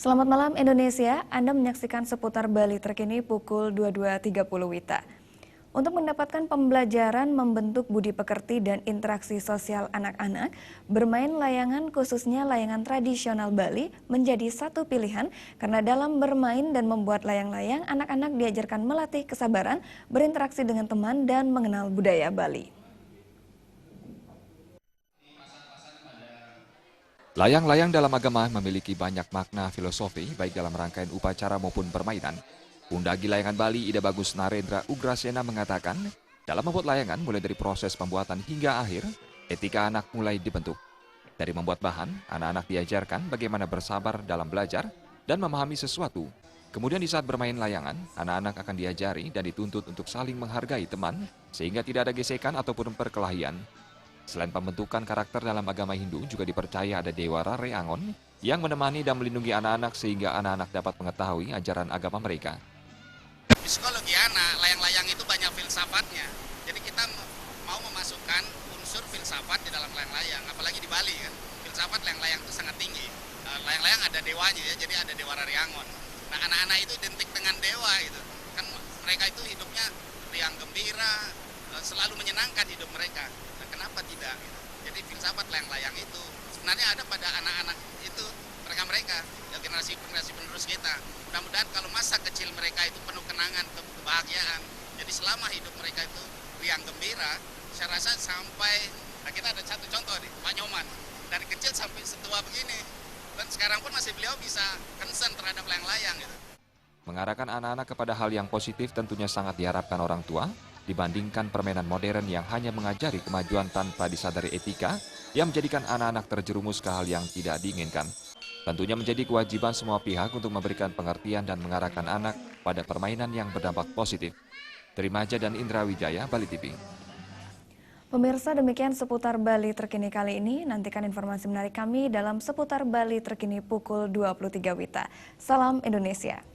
Selamat malam Indonesia, Anda menyaksikan seputar Bali terkini pukul 22.30 WITA. Untuk mendapatkan pembelajaran membentuk budi pekerti dan interaksi sosial anak-anak, bermain layangan khususnya layangan tradisional Bali menjadi satu pilihan karena dalam bermain dan membuat layang-layang, anak-anak diajarkan melatih kesabaran, berinteraksi dengan teman, dan mengenal budaya Bali. Layang-layang dalam agama memiliki banyak makna filosofi baik dalam rangkaian upacara maupun permainan. Undagi Layangan Bali Ida Bagus Narendra Ugrasena mengatakan, dalam membuat layangan mulai dari proses pembuatan hingga akhir, etika anak mulai dibentuk. Dari membuat bahan, anak-anak diajarkan bagaimana bersabar dalam belajar dan memahami sesuatu. Kemudian di saat bermain layangan, anak-anak akan diajari dan dituntut untuk saling menghargai teman sehingga tidak ada gesekan ataupun perkelahian. Selain pembentukan karakter dalam agama Hindu, juga dipercaya ada Dewa Rare Angon yang menemani dan melindungi anak-anak sehingga anak-anak dapat mengetahui ajaran agama mereka. Psikologi anak, layang-layang itu banyak filsafatnya. Jadi kita mau memasukkan unsur filsafat di dalam layang-layang, apalagi di Bali kan. Filsafat layang-layang itu sangat tinggi. Layang-layang ada dewanya ya, jadi ada Dewa Rare Angon. Nah, anak-anak itu identik dengan dewa gitu. Kan mereka itu hidupnya riang gembira, selalu menyenangkan hidup mereka. Nah, kenapa tidak? Gitu. Jadi filsafat layang-layang itu sebenarnya ada pada anak-anak itu, mereka ya, generasi penerus kita. Mudah-mudahan kalau masa kecil mereka itu penuh kenangan, kebahagiaan. Jadi selama hidup mereka itu riang gembira, saya rasa sampai, nah kita ada satu contoh nih, Pak Nyoman. Dari kecil sampai setua begini. Dan sekarang pun masih beliau bisa concern terhadap layang-layang gitu. Mengarahkan anak-anak kepada hal yang positif tentunya sangat diharapkan orang tua, dibandingkan permainan modern yang hanya mengajari kemajuan tanpa disadari etika yang menjadikan anak-anak terjerumus ke hal yang tidak diinginkan. Tentunya menjadi kewajiban semua pihak untuk memberikan pengertian dan mengarahkan anak pada permainan yang berdampak positif. Trimaja dan Indra Wijaya, Bali TV. Pemirsa, demikian seputar Bali terkini kali ini. Nantikan informasi menarik kami dalam seputar Bali terkini pukul 23 WITA. Salam Indonesia.